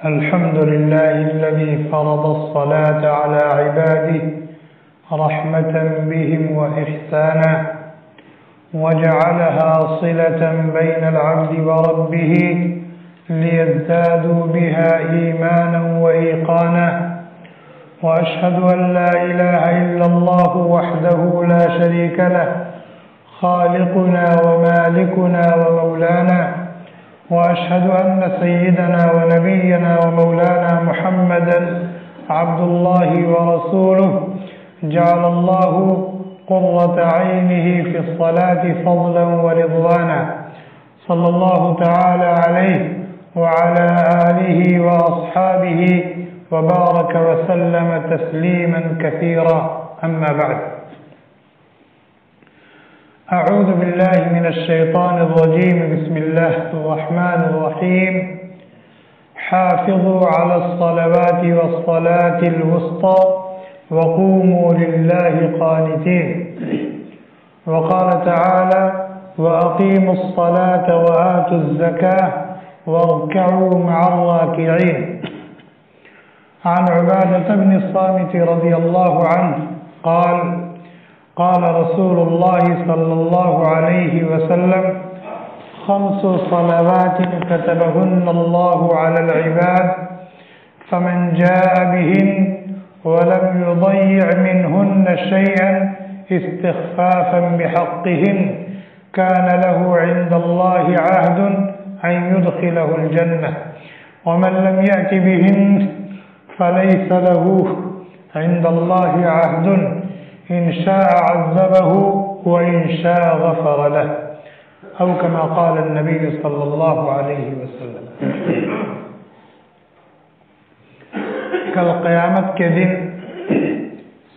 الحمد لله الذي فرض الصلاة على عباده رحمة بهم وإحسانا، وجعلها صلة بين العبد وربه ليزدادوا بها إيمانا وإيقانا. وأشهد أن لا إله إلا الله وحده لا شريك له، خالقنا ومالكنا ومولانا. وأشهد أن سيدنا ونبينا ومولانا محمدا عبد الله ورسوله، جعل الله قرة عينه في الصلاة فضلا ورضوانا، صلى الله تعالى عليه وعلى آله وأصحابه وبارك وسلم تسليما كثيرا. أما بعد، أعوذ بالله من الشيطان الرجيم. بسم الله الرحمن الرحيم. حافظوا على الصلوات والصلاة الوسطى وقوموا لله قانتين. وقال تعالى: وأقيموا الصلاة وآتوا الزكاة واركعوا مع الراكعين. عن عبادة بن الصامت رضي الله عنه قال: قال رسول الله صلى الله عليه وسلم: 5 صلوات كتبهن الله على العباد، فمن جاء بهن ولم يضيع منهن شيئا استخفافا بحقهن كان له عند الله عهد أن يدخله الجنة، ومن لم يأت بهن فليس له عند الله عهد إن شاء عذبه وإن شاء غفر له، أو كما قال النبي صلی اللہ علیہ وسلم. کل قیامت کے دن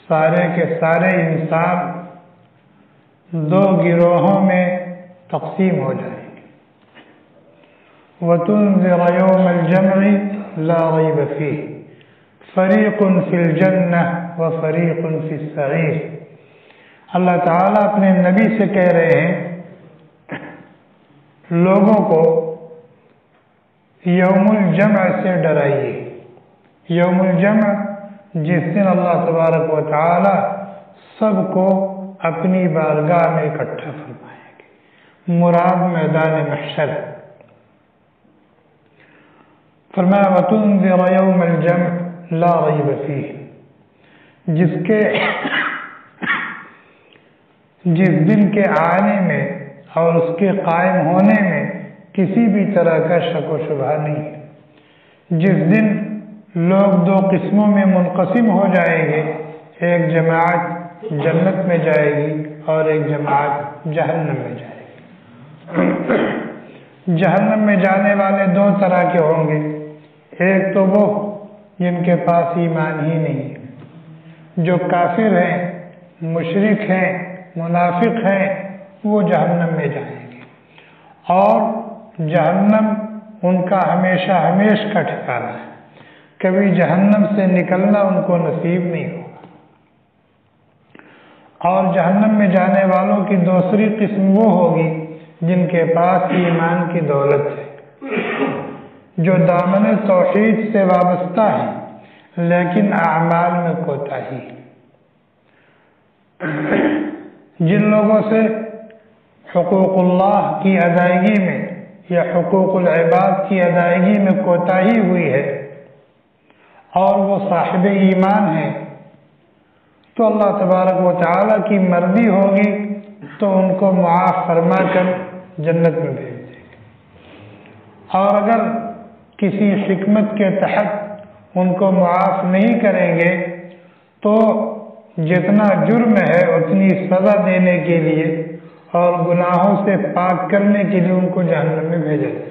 سارے کے سارے انسان 2 گروہوں میں تقسیم ہو جائیں گے. وَتُنذِرَ يَوْمَ الْجَمْعِ لَا رَيْبَ فِيهِ فَرِيقٌ فِي الْجَنَّةِ وَفَرِيقٌ فِي السَّعِيرِ. اللہ تعالیٰ اپنے نبی سے کہہ رہے ہیں لوگوں کو یوم الجمع سے ڈرائیے. یوم الجمع جس دن اللہ تبارک و تعالی سب کو اپنی بارگاہ میں اکٹھا فرمائیں گے. مراد میدان محشر. فرمایا: وَتُنذِرَ يَوْمَ الْجَمْعِ لَا رَيْبَ فِيهِ، جس دن کے آنے میں اور اس کے قائم ہونے میں کسی بھی طرح کا شک و شبہ نہیں ہے. جس دن لوگ 2 قسموں میں منقسم ہو جائیں گے، ایک جماعت جنت میں جائے گی اور ایک جماعت جہنم میں جائے گی. جہنم میں جانے والے 2 طرح کے ہوں گے. ایک تو وہ جن کے پاس ایمان ہی نہیں ہے، جو کافر ہیں، مشرک ہیں، منافق ہیں، وہ جہنم میں جائیں گے، اور جہنم ان کا ہمیشہ ہمیش کا ٹھکانہ ہے. کبھی جہنم سے نکلنا ان کو نصیب نہیں ہوگا. اور جہنم میں جانے والوں کی دوسری قسم وہ ہوگی جن کے پاس ایمان کی دولت ہے، جو دامن توحید سے وابستہ ہے لیکن اعمال میں کوتاہی. جن لوگوں سے حقوق اللہ کی ادائیگی میں یا حقوق العباد کی ادائیگی میں کوتاہی ہوئی ہے اور وہ صاحب ایمان ہیں، تو اللہ تبارک و تعالیٰ کی مرضی ہوگی تو ان کو معاف فرما کر جنت میں بھیج دیں گے. اور اگر کسی حکمت کے تحت ان کو معاف نہیں کریں گے تو جتنا جرم ہے اتنی سزا دینے کے لیے اور گناہوں سے پاک کرنے کے لیے ان کو جہنم میں بھیجا جائے.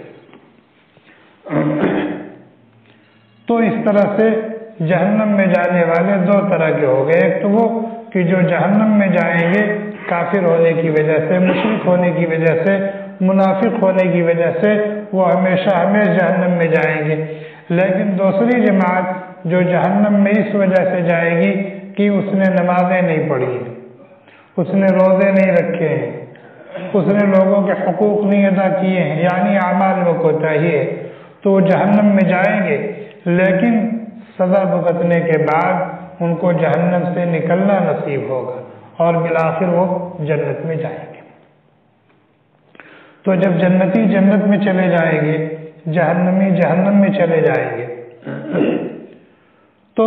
تو اس طرح سے جہنم میں جانے والے 2 طرح کے ہو گئے. ایک تو وہ کہ جو جہنم میں جائیں گے کافر ہونے کی وجہ سے، مشرک ہونے کی وجہ سے، منافق ہونے کی وجہ سے وہ ہمیشہ جہنم میں جائیں گے. لیکن دوسری جماعت جو جہنم میں اس وجہ سے جائے گی کہ اس نے نمازیں نہیں پڑھی ہیں، اس نے روزے نہیں رکھے ہیں، اس نے لوگوں کے حقوق نہیں ادا کیے ہیں، یعنی اعمال میں کوتاہی ہے، تو وہ جہنم میں جائیں گے. لیکن سزا بھگتنے کے بعد ان کو جہنم سے نکلنا نصیب ہوگا اور بالآخر وہ جنت میں جائیں گے۔ تو جب جنتی جنت میں چلے جائیں گے، جہنمی جہنم میں چلے جائیں گے، تو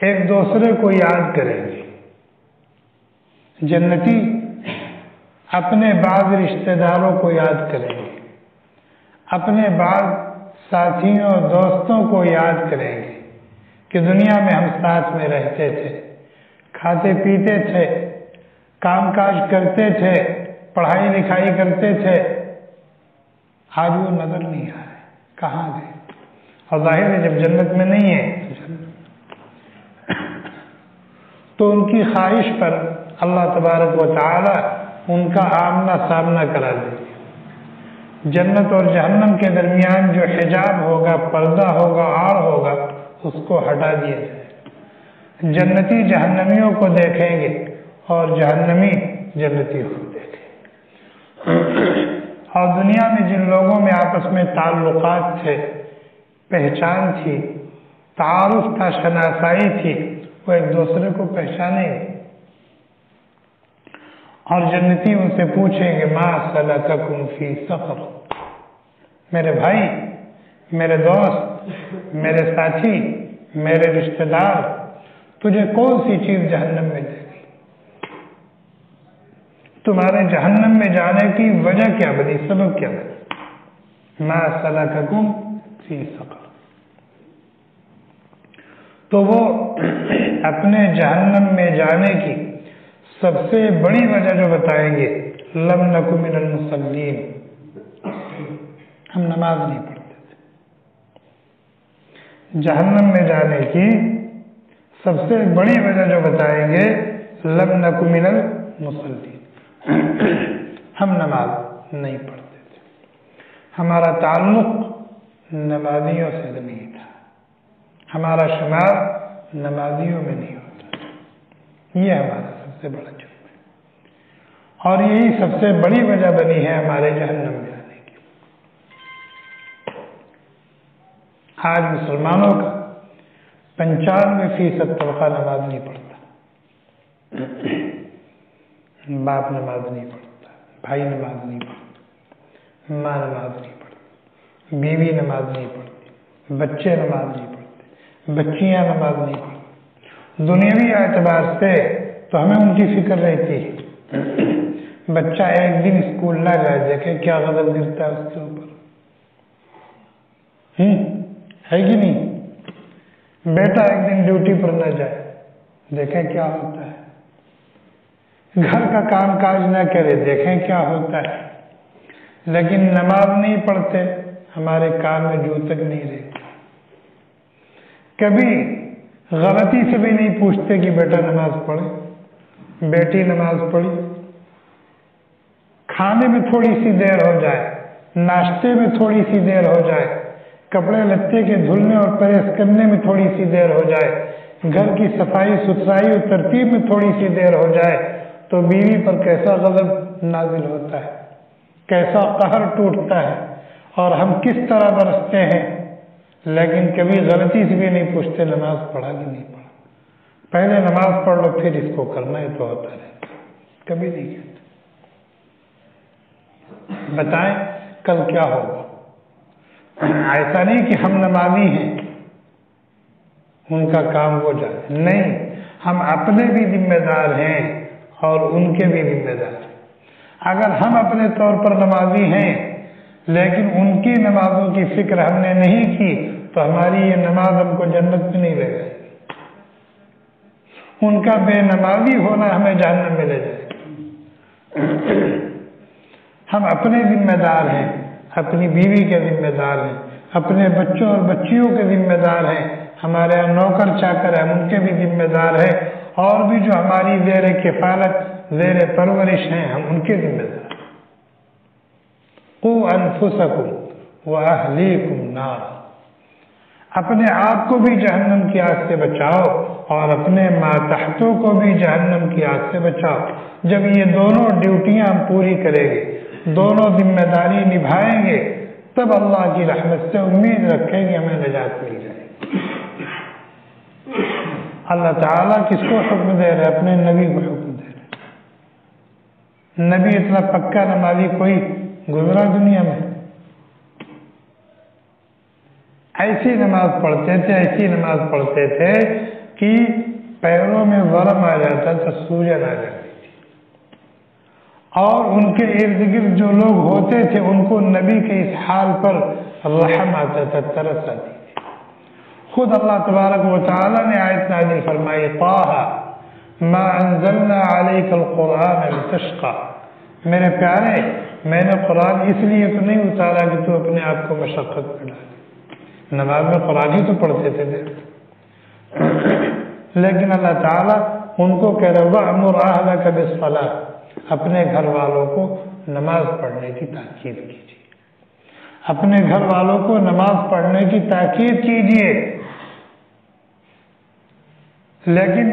ایک دوسرے کو یاد کریں گے۔ جنتی اپنے بعض رشتہ داروں کو یاد کریں گے، اپنے بعض ساتھیوں اور دوستوں کو یاد کریں گے کہ دنیا میں ہم ساتھ میں رہتے تھے، کھاتے پیتے تھے، کام کاج کرتے تھے، پڑھائی لکھائی کرتے تھے، آج وہ نظر نہیں آ رہے، کہاں گئے؟ اور ظاہر ہے جب جنت میں نہیں ہے تو ان کی خواہش پر اللہ تبارک و تعالی ان کا آمنا سامنا کرا دے۔ جنت اور جہنم کے درمیان جو حجاب ہوگا، پردہ ہوگا، آڑ ہوگا، اس کو ہٹا دیا جائے۔ جنتی جہنمیوں کو دیکھیں گے اور جہنمی جنتیوں کو دیکھیں گے۔ اور دنیا میں جن لوگوں میں آپس میں تعلقات تھے، پہچان تھی، تعارف تھا، شناسائی تھی، وہ ایک دوسرے کو پہچانیں گے۔ اور جنتی ان سے پوچھیں گے ما سلککم فی سقر، میرے بھائی، میرے دوست، میرے ساتھی، میرے رشتہ دار، تجھے کون سی چیز جہنم میں دے گی؟ تمہارے جہنم میں جانے کی وجہ کیا بنی، سبب کیا بنی؟ ما سلککم فی سقر۔ تو وہ اپنے جہنم میں جانے کی سب سے بڑی وجہ جو بتائیں گے، لم نک من المصلین، ہم نماز نہیں پڑھتے تھے۔ جہنم میں جانے کی سب سے بڑی وجہ جو بتائیں گے، لم نک من المصلین، ہم نماز نہیں پڑھتے تھے، ہمارا تعلق نمازیوں سے نہیں تھا، ہمارا شمار نمازیوں میں نہیں ہوتا۔ یہ ہمارا سب سے بڑا جرم ہے، اور یہی سب سے بڑی وجہ بنی ہے ہمارے جہنم میں آنے کی۔ آج مسلمانوں کا 95% طبقہ نماز نہیں پڑھتا، باپ نماز نہیں پڑھتا، بھائی نماز نہیں پڑھتا، ماں نماز نہیں پڑھتی، بیوی نماز نہیں پڑھتی، بچے نماز نہیں پڑھتے، بچیاں نماز نہیں پڑھتی۔ دنیاوی اعتبار سے تو ہمیں ان کی فکر رہتی ہے، بچہ ایک دن اسکول نہ جائے، دیکھیں کیا غضب گرتا ہے اس کے اوپر، ہے کہ نہیں؟ بیٹا ایک دن ڈیوٹی پر نہ جائے، دیکھیں کیا ہوتا ہے، گھر کا کام کاج نہ کرے، دیکھیں کیا ہوتا ہے۔ لیکن نماز نہیں پڑھتے، ہمارے کام میں جو تک نہیں رہتی، کبھی غلطی سے بھی نہیں پوچھتے کہ بیٹا نماز پڑھے، بیٹی نماز پڑھی، کھانے میں تھوڑی سی دیر ہو جائے، ناشتے میں تھوڑی سی دیر ہو جائے، کپڑے لتے کے دھلنے اور پریس کرنے میں تھوڑی سی دیر ہو جائے، گھر کی صفائی ستھرائی اور ترتیب میں تھوڑی سی دیر ہو جائے، تو بیوی پر کیسا غضب نازل ہوتا ہے، کیسا قہر ٹوٹتا ہے، اور ہم کس طرح برستے ہیں۔ لیکن کبھی غلطی سے بھی نہیں پوچھتے نماز پڑھا کہ نہیں پڑھا، پہلے نماز پڑھ لو پھر اس کو کرنا ہی تو ہوتا رہتا، کبھی نہیں کہتے۔ بتائیں کل کیا ہوگا؟ ایسا نہیں کہ ہم نمازی ہیں ان کا کام ہو جائے، نہیں، ہم اپنے بھی ذمہ دار ہیں اور ان کے بھی ذمہ دار ہیں۔ اگر ہم اپنے طور پر نمازی ہیں لیکن ان کی نمازوں کی فکر ہم نے نہیں کی تو ہماری یہ نماز ہم کو جنت میں نہیں لے جائے گی، ان کا بے نمازی ہونا ہمیں جہنم میں لے جائے گا۔ ہم اپنے ذمہ دار ہیں، اپنی بیوی کے ذمہ دار ہیں، اپنے بچوں اور بچیوں کے ذمہ دار ہیں، ہمارے یہاں نوکر چاکر ہیں ان کے بھی ذمہ دار ہیں، اور بھی جو ہماری زیر کفالت زیر پرورش ہیں ہم ان کے ذمہ دار ہیں۔ قوا انفسکم واہلیکم نارا، اپنے آپ کو بھی جہنم کی آگ سے بچاؤ اور اپنے ماتحتوں کو بھی جہنم کی آگ سے بچاؤ۔ جب یہ دونوں ڈیوٹیاں ہم پوری کریں گے، دونوں ذمہ داری نبھائیں گے، تب اللہ کی رحمت سے امید رکھیں گے ہمیں نجات مل جائے۔ اللہ تعالیٰ کس کو حکم دے رہے؟ اپنے نبی کو حکم دے رہے۔ نبی اتنا پکا نمازی کوئی گزرا دنیا میں؟ ایسی نماز پڑھتے تھے کہ پیروں میں ورم آ جاتا تھا، سوجن آ جاتی تھی، اور ان کے ارد گرد جو لوگ ہوتے تھے ان کو نبی کے اس حال پر رحم آتا تھا، ترس آتی تھی۔ خود اللہ تبارک و تعالی نے آیت نازل فرمائی، طٰہ ما انزلنا علیک القرآن لتشقى، میرے پیارے میں نے قرآن اس لیے تو نہیں اتارا کہ تو اپنے آپ کو مشقت میں ڈالے۔ نماز میں قرآن ہی تو پڑھتے تھے، لیکن اللہ تعالیٰ ان کو کہہ رہے وَأْمُرْ أَهْلَكَ بِالصَّلَاةِ، اپنے گھر والوں کو نماز پڑھنے کی تاکید کیجیے، اپنے گھر والوں کو نماز پڑھنے کی تاکید کیجیے، لیکن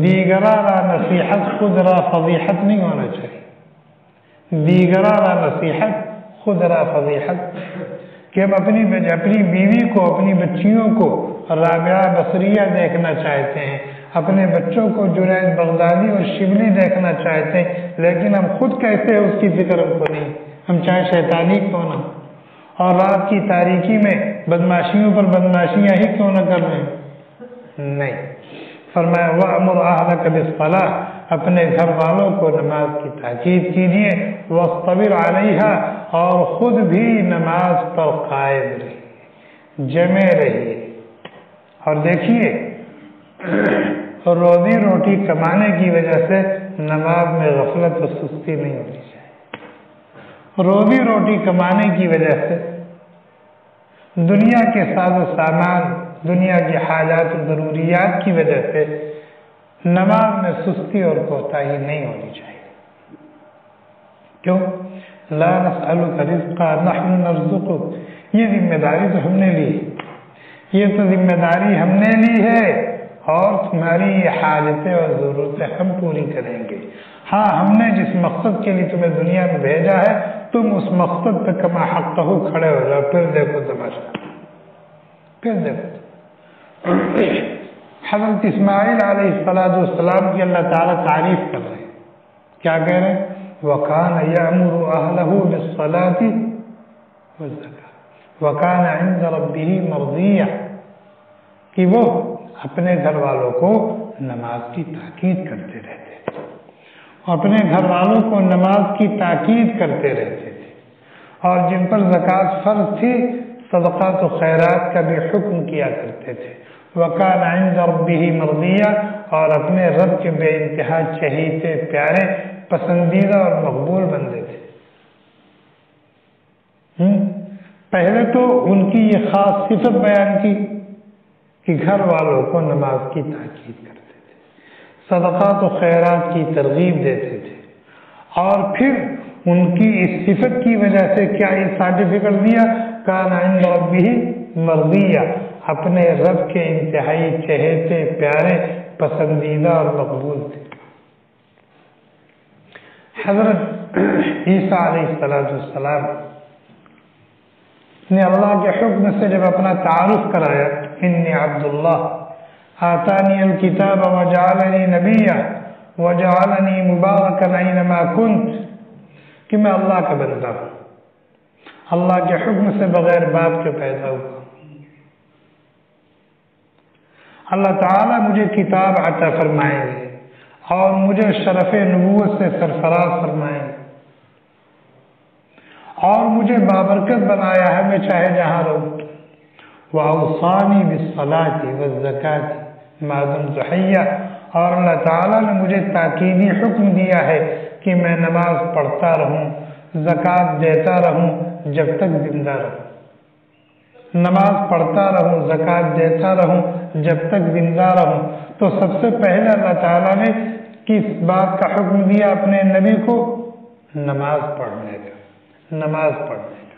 دیگرارہ نصیحت خود را فضیحت نہیں ہونا چاہیے۔ دیگرارہ نصیحت خود را فضیحت، کہ ہم اپنی بیوی کو، اپنی بچیوں کو رابعہ بصریہ دیکھنا چاہتے ہیں، اپنے بچوں کو جنید بغدادی اور شبلی دیکھنا چاہتے ہیں، لیکن ہم خود کیسے اس کی فکر ہم کو نہیں، ہم چاہے شیطانی کیوں نہ، اور رات کی تاریکی میں بدماشیوں پر بدماشیاں ہی کیوں نہ کر رہے ہیں، نہیں۔ فرمایا وَأْمُرْ أَهْلَكَ بِالصَّلَاةِ، اپنے گھر والوں کو نماز کی تاکید کیجیے، وَاصْطَبِرْ عَلَيْهَا، اور خود بھی نماز پر قائم رہیے، جمے رہیے۔ اور دیکھیے روزی روٹی کمانے کی وجہ سے نماز میں غفلت و سستی نہیں ہونی چاہیے۔ روزی روٹی کمانے کی وجہ سے دنیا کے ساز و سامان، دنیا کی حاجات و ضروریات کی وجہ سے نماز میں سستی اور کوتاہی نہیں ہونی چاہیے۔ کیوں؟ لا نسألک رزقا نحن نرزقک، یہ ذمہ داری تو ہم نے لی ہے، یہ تو ذمہ داری ہم نے لی ہے، اور تمہاری حاجتیں اور ضرورتیں ہم پوری کریں گے۔ ہاں، ہم نے جس مقصد کے لیے تمہیں دنیا میں بھیجا ہے تم اس مقصد پہ کما حقہ کھڑے ہو جاؤ، پھر دیکھو تماشا، پھر دیکھو۔ حضرت اسماعیل علیہ السلام کی اللہ تعالیٰ تعریف کر رہے ہیں، کیا کہہ رہے ہیں؟ وَكَانَ يَأْمُرُ أَهْلَهُ بِالصَّلَاةِ وَالزَّكَاةِ وَكَانَ عِندَ رَبِّهِ مَرْضِيًّا، کہ وہ اپنے گھر والوں کو نماز کی تاکید کرتے رہتے تھے، اپنے گھر والوں کو نماز کی تاکید کرتے رہتے تھے، اور جن پر زکوٰۃ فرض تھی صدقات و خیرات کا بھی حکم کیا کرتے تھے۔ وَكَانَ عِندَ رَبِّهِ مَرْضِيًّا، اور اپنے رب کے بے انتہا چہیتے پیارے پسندیدہ اور مقبول بندے تھے۔ پہلے تو ان کی یہ خاص صفت بیان کی کہ گھر والوں کو نماز کی تاکید کرتے تھے، صدقات و خیرات کی ترغیب دیتے تھے، اور پھر ان کی اس صفت کی وجہ سے کیا یہ سرٹیفکیٹ دیا؟ کان عند ربہ مرضیہ، اپنے رب کے انتہائی چہیتے پیارے پسندیدہ اور مقبول تھے۔ حضرت عیسیٰ علیہ السلام نے اللہ کے حکم سے جب اپنا تعارف کرایا، انی عبداللہ آتانی الکتاب وجعلنی نبیا وجعلنی مبارکا اینما کنت، کہ میں اللہ کا بندہ ہوں، اللہ کے حکم سے بغیر باپ کے پیدا ہوا، اللہ تعالیٰ مجھے کتاب عطا فرمائیں گے اور مجھے شرف نبوت سے سرفراز فرمائیں گے، اور مجھے بابرکت بنایا ہے، میں چاہے جہاں رہوں۔ وَأَوْصَانِي بِالصَّلَاةِ وَالزَّكَاةِ مَا دُمْتُ حَيًّا، اور اللہ تعالیٰ نے مجھے تاکیدی حکم دیا ہے کہ میں نماز پڑھتا رہوں، زکوٰۃ دیتا رہوں جب تک زندہ رہوں، نماز پڑھتا رہوں، زکوٰۃ دیتا رہوں جب تک زندہ رہوں۔ تو سب سے پہلے اللہ تعالیٰ نے کس بات کا حکم دیا اپنے نبی کو؟ نماز پڑھنے کا، نماز پڑھنے کا۔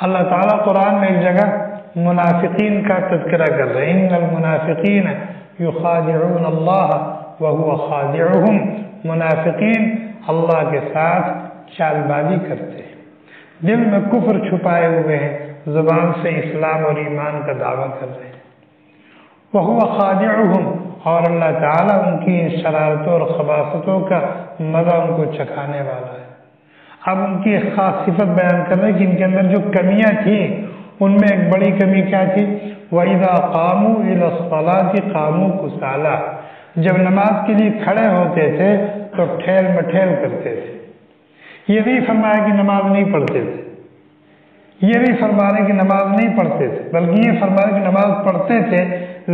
اللہ تعالیٰ قرآن میں ایک جگہ منافقین کا تذکرہ کر رہے ہیں، ان المنافقین یخادعون اللہ وہو خادعہم، منافقین اللہ کے ساتھ چال بازی کرتے ہیں، دل میں کفر چھپائے ہوئے ہیں، زبان سے اسلام اور ایمان کا دعویٰ کر رہے ہیں۔ وَهُوَ خَادِعُهُمْ، اور اللہ تعالیٰ ان کی ان شرارتوں اور خباثتوں کا مزہ ان کو چکھانے والا ہے۔ اب ان کی ایک خاص صفت بیان کر رہے ہیں کہ ان کے اندر جو کمیاں تھیں ان میں ایک بڑی کمی کیا تھی؟ وَإِذَا قَامُوا إِلَى الصَّلَاةِ قَامُوا كُسَالَىٰ، جب نماز کے لیے کھڑے ہوتے تھے تو ٹھیل مٹھیل کرتے تھے۔ یہ نہیں فرمایا کہ نماز نہیں پڑھتے تھے، یہ نہیں فرمایا کہ نماز نہیں پڑھتے تھے، بلکہ یہ فرمایا کہ نماز پڑھتے تھے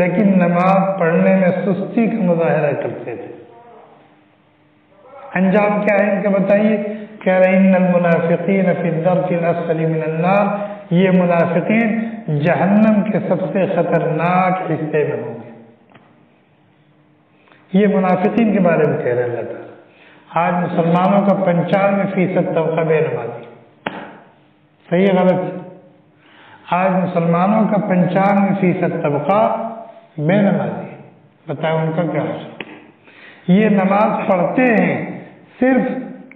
لیکن نماز پڑھنے میں سستی کا مظاہرہ کرتے تھے۔ انجام کیا ہے ان کا بتائیے؟ کہہ رہے ان المنافقین فی الدرک الاسفل من النار، یہ منافقین جہنم کے سب سے خطرناک حصے میں ہوں گے۔ یہ منافقین کے بارے میں کہہ رہے اللہ تعالیٰ۔ آج مسلمانوں کا 95% طبقہ بے نمازی، صحیح ہے غلط؟ آج مسلمانوں کا 95% طبقہ بے نمازی، بتائیں ان کا کیا حال؟ یہ نماز پڑھتے ہیں، صرف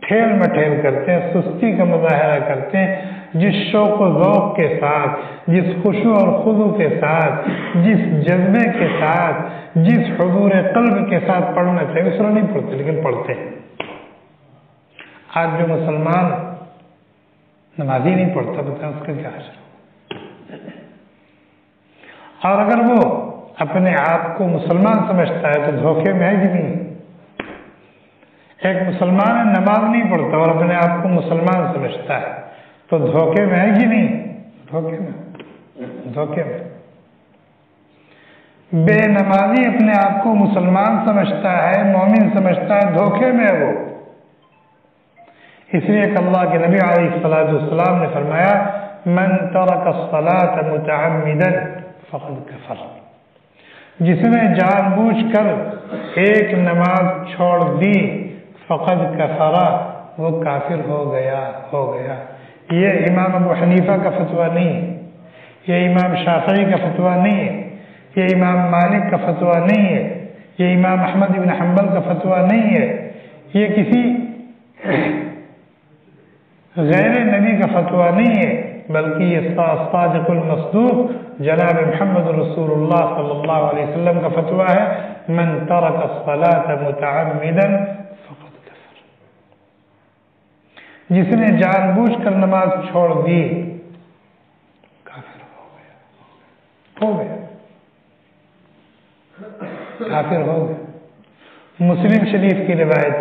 ٹھیل مٹھیل کرتے ہیں، سستی کا مظاہرہ کرتے ہیں۔ جس شوق و ذوق کے ساتھ، جس خشوع اور خضوع کے ساتھ، جس جذبے کے ساتھ، جس حضور قلب کے ساتھ پڑھنا چاہیے اس طرح نہیں پڑھتے، لیکن پڑھتے ہیں۔ آج جو مسلمان نمازی نہیں پڑھتا، بتائیں اس کا کیا حال؟ اور اگر وہ اپنے آپ کو مسلمان سمجھتا ہے تو دھوکے میں ہے کہ نہیں؟ ایک مسلمان ہے نماز نہیں پڑھتا اور اپنے آپ کو مسلمان سمجھتا ہے تو دھوکے میں ہے کہ نہیں؟ دھوکے میں، دھوکے میں۔ بے نمازی اپنے آپ کو مسلمان سمجھتا ہے، مومن سمجھتا ہے، دھوکے میں ہے وہ۔ اس لیے کہ اللہ کے نبی علیہ السلام نے فرمایا من ترک الصلاة متعمدا فقد کفر، جس نے جان بوجھ کر ایک نماز چھوڑ دی فقد کفر، وہ کافر ہو گیا۔ یہ امام ابو حنیفہ کا فتویٰ نہیں ہے، یہ امام شافعی کا فتویٰ نہیں ہے، یہ امام مالک کا فتویٰ نہیں ہے، یہ امام احمد بن حنبل کا فتویٰ نہیں ہے، یہ کسی غیر نبی کا فتویٰ نہیں ہے، بلکہ یہ صادق المصدوق جناب محمد رسول اللہ صلی اللہ علیہ وسلم کا فتویٰ ہے من ترک الصلاة متعمدا فقد کفر، جس نے جان بوجھ کر نماز چھوڑ دی کافر ہو گیا، کافر ہو گیا۔ مسلم شریف کی روایت،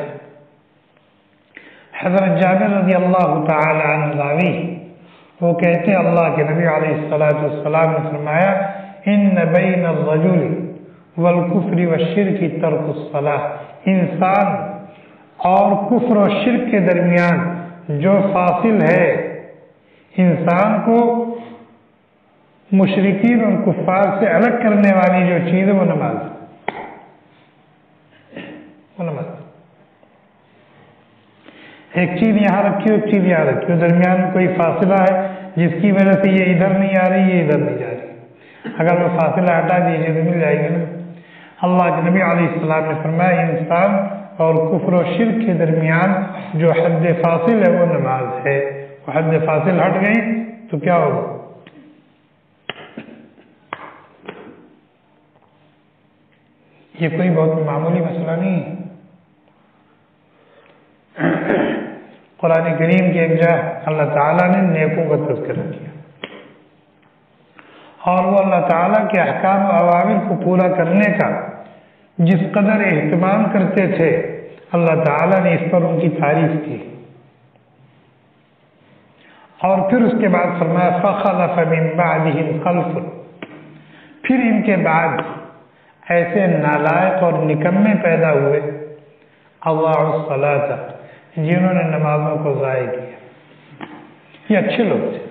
حضرت جابر رضی اللہ تعالی عنہ راوی، وہ کہتے ہیں اللہ کے نبی علیہ السلام نے فرمایا ان بین الرجل والکفر والشرک ترک الصلاۃ، انسان اور کفر و شرک کے درمیان جو فاصل ہے، انسان کو مشرکین اور کفار سے الگ کرنے والی جو چیز ہے وہ نماز، ایک چیز یہاں رکھی ایک چیز یہاں رکھی، درمیان میں کوئی فاصلہ ہے جس کی وجہ سے یہ ادھر نہیں آ رہی، یہ ادھر نہیں جا رہی، اگر وہ فاصلہ ہٹا دیجیے تو مل جائے گی نا۔ اللہ کے نبی علیہ السلام نے فرمایا انسان اور کفر و شرک کے درمیان جو حد فاصل ہے وہ نماز ہے، وہ حد فاصل ہٹ گئی تو کیا ہوگا؟ یہ کوئی بہت معمولی مسئلہ نہیں ہے۔ قرآن کریم کی ایک جگہ اللہ تعالیٰ نے نیکوں کا تذکرہ کیا اور وہ اللہ تعالیٰ کے احکام و اوامر کو پورا کرنے کا جس قدر اہتمام کرتے تھے اللہ تعالیٰ نے اس پر ان کی تعریف کی، اور پھر اس کے بعد فرمایا فَخَلَفَ مِن بَعْدِهِمْ خَلْفٌ، پھر ان کے بعد ایسے نالائق اور نکمے پیدا ہوئے اضاعوا الصلاۃ، جنہوں نے نمازوں کو ضائع کیا۔ یہ اچھے لوگ تھے،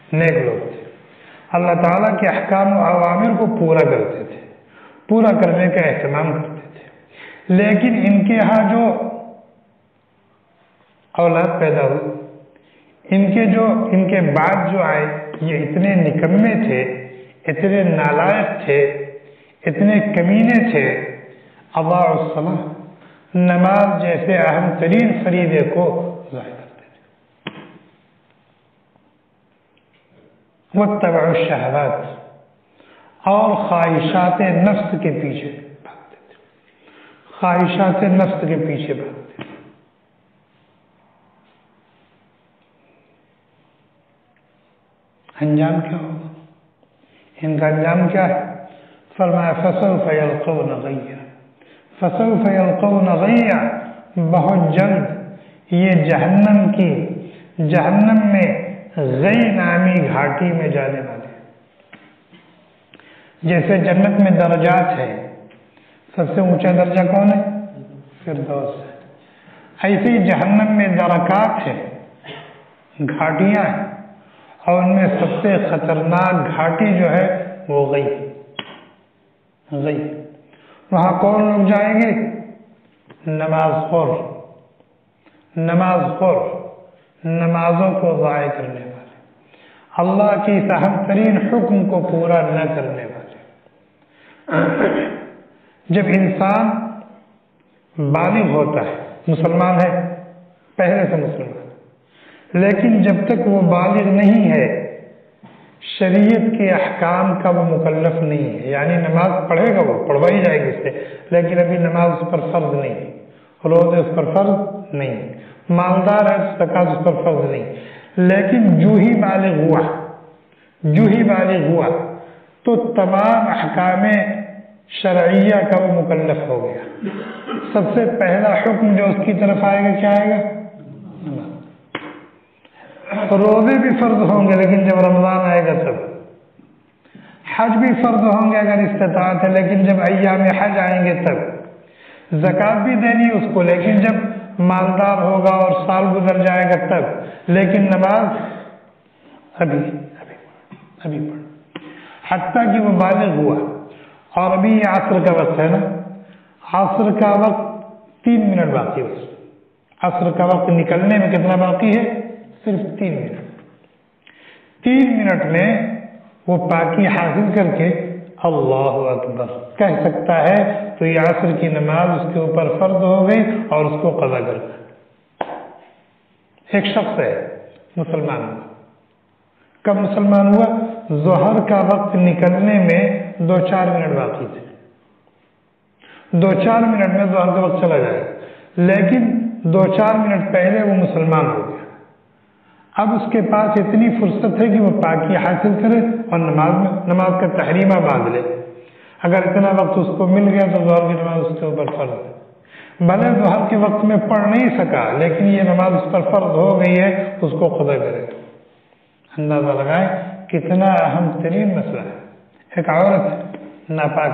نیک لوگ تھے، اللہ تعالیٰ کے احکام و اوامر کو پورا کرتے تھے، پورا کرنے کا اہتمام کرتے تھے، لیکن ان کے ہاں جو اولاد پیدا ہوئی، ان کے بعد جو آئے یہ اتنے نکمے تھے، اتنے نالائق تھے، اتنے کمینے تھے، اضاعوا الصلاۃ، نماز جیسے اہم ترین فریضے کو ضائع کرتے تھے۔ واتبعوا الشہوات، اور خواہشات نفس کے پیچھے بھاگتے تھے، خواہشات نفس کے پیچھے بھاگتے تھے۔ انجام کیا ہوگا؟ ان کا انجام کیا ہے؟ فرمایا فسوف یلقون غیا، فسوف یلقون غیا، بہت جلد یہ جہنم میں غی نامی گھاٹی میں جانے والے۔ جیسے جنت میں درجات ہے، سب سے اونچا درجہ کون ہے؟ فردوس ہے۔ ایسے ہی جہنم میں درکات ہے، گھاٹیاں ہیں، اور ان میں سب سے خطرناک گھاٹی جو ہے وہ غی۔ وہاں کون لوگ جائیں گے؟ نماز خور، نمازوں کو ضائع کرنے والے، اللہ کی اہم ترین حکم کو پورا نہ کرنے والے۔ جب انسان بالغ ہوتا ہے، مسلمان ہے، پہلے سے مسلمان، لیکن جب تک وہ بالغ نہیں ہے، شریعت کے احکام کا وہ مکلف نہیں ہے، یعنی نماز پڑھے گا، وہ پڑھوائی جائے گی اس سے، لیکن ابھی نماز اس پر فرض نہیں ہے، روزے اس پر فرض نہیں، مالدار ہے، زکات اس پر فرض نہیں، لیکن جو ہی بالغ ہوا تو تمام احکام شرعیہ کا وہ مکلف ہو گیا۔ سب سے پہلا حکم جو اس کی طرف آئے گا کیا آئے گا؟ روزے بھی فرض ہوں گے لیکن جب رمضان آئے گا تب، حج بھی فرض ہوں گے اگر استطاعت ہے لیکن جب ایام حج آئیں گے تب، زکات بھی دینی اس کو لیکن جب مالدار ہوگا اور سال گزر جائے گا تب، لیکن نماز ابھی پڑھ، حتیٰ کہ وہ بالغ ہوا۔ اور ابھی یہ عصر کا وقت ہے نا، عصر کا وقت 3 منٹ باقی ہے، عصر کا وقت نکلنے میں کتنا باقی ہے؟ صرف 3 منٹ۔ 3 منٹ میں وہ پاکی حاصل کر کے اللہ اکبر کہہ سکتا ہے تو یہ عصر کی نماز اس کے اوپر فرض ہو گئی اور اس کو قضا کر دیا۔ ایک شخص ہے مسلمان ہوا، کب مسلمان ہوا؟ ظہر کا وقت نکلنے میں 2-4 منٹ باقی تھے، 2-4 منٹ میں ظہر کا وقت چلا جائے گا، لیکن 2-4 منٹ پہلے وہ مسلمان ہو گیا۔ اب اس کے پاس اتنی فرصت ہے کہ وہ پاکی حاصل کرے اور نماز کا تحریمہ باندھ لے۔ اگر اتنا وقت اس کو مل گیا تو ظہر کی نماز اس کے اوپر فرض ہے، بھلے ظہر کے وقت میں پڑھ نہیں سکا لیکن یہ نماز اس پر فرض ہو گئی ہے، اس کو قضا کرے گا۔ اندازہ لگائیں کتنا اہم ترین مسئلہ ہے۔ ایک عورت ناپاک،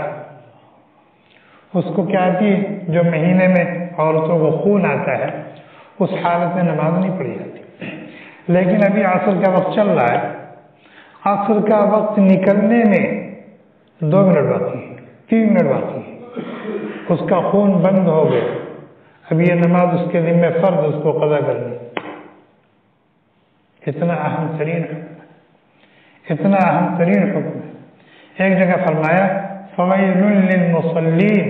اس کو کیا آتی ہے؟ جو مہینے میں عورتوں کو خون آتا ہے، اس حالت میں نماز نہیں پڑھی جاتی، لیکن ابھی عصر کا وقت چل رہا ہے، عصر کا وقت نکلنے میں 2 منٹ باقی ہے، 3 منٹ باقی ہے، اس کا خون بند ہو گیا، اب یہ نماز اس کے ذمہ فرض، اس کو قضا کرنی۔ اتنا اہم ترین حکم ہے۔ ایک جگہ فرمایا فَوَيْلٌ لِّلْمُصَلِّينَ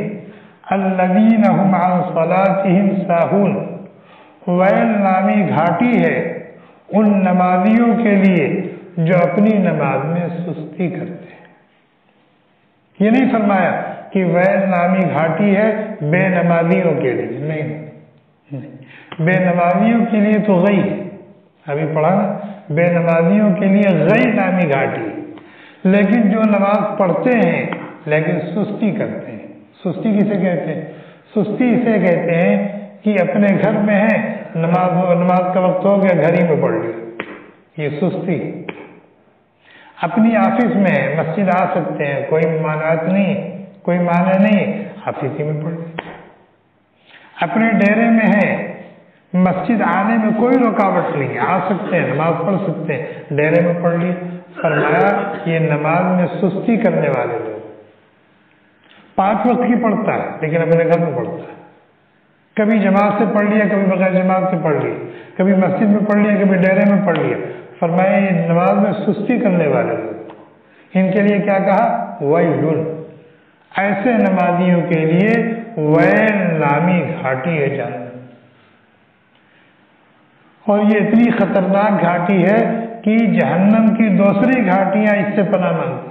الَّذِينَ هُمْ عَنْ صَلَاتِهِمْ سَاهُونَ، ویل نامی گھاٹی ہے ان نمازیوں کے لیے جو اپنی نماز میں سستی کرتے ہیں۔ یہ نہیں فرمایا کہ ویل نامی گھاٹی ہے بے نمازیوں کے لیے، نہیں، بے نمازیوں کے لیے تو غی ہے، ابھی پڑھا نا، بے نمازیوں کے لیے غی نامی گھاٹی، لیکن جو نماز پڑھتے ہیں لیکن سستی کرتے ہیں۔ سستی کسے کہتے ہیں؟ سستی اسے کہتے ہیں کہ اپنے گھر میں ہے، نماز کا وقت ہو گیا، گھر ہی میں پڑھ لیا، یہ سستی۔ اپنی آفس میں مسجد آ سکتے ہیں، کوئی ممانعت نہیں، کوئی معنی نہیں، آفس ہی میں پڑھ لیا۔ اپنے ڈیرے میں ہے، مسجد آنے میں کوئی رکاوٹ نہیں، آ سکتے ہیں، نماز پڑھ سکتے ہیں، ڈیرے میں پڑھ لی۔ فرمایا یہ نماز میں سستی کرنے والے لوگ، 5 وقت کی پڑھتا ہے لیکن اپنے گھر میں پڑھتا ہے، کبھی جماعت سے پڑھ لیا، کبھی بغیر جماعت سے پڑھ لیا، کبھی مسجد میں پڑھ لیا، کبھی ڈیرے میں پڑھ لیا۔ فرمایا یہ نماز میں سستی کرنے والے لوگ، ان کے لیے کیا کہا؟ ویل، ایسے نمازیوں کے لیے ویل نامی گھاٹی ہے جہنم، اور یہ اتنی خطرناک گھاٹی ہے کہ جہنم کی دوسری گھاٹیاں اس سے پناہ مانگتی۔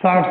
60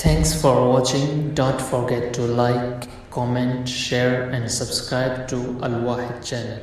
Thanks for watching. Don't forget to like, comment, share and subscribe to Al Wahid channel.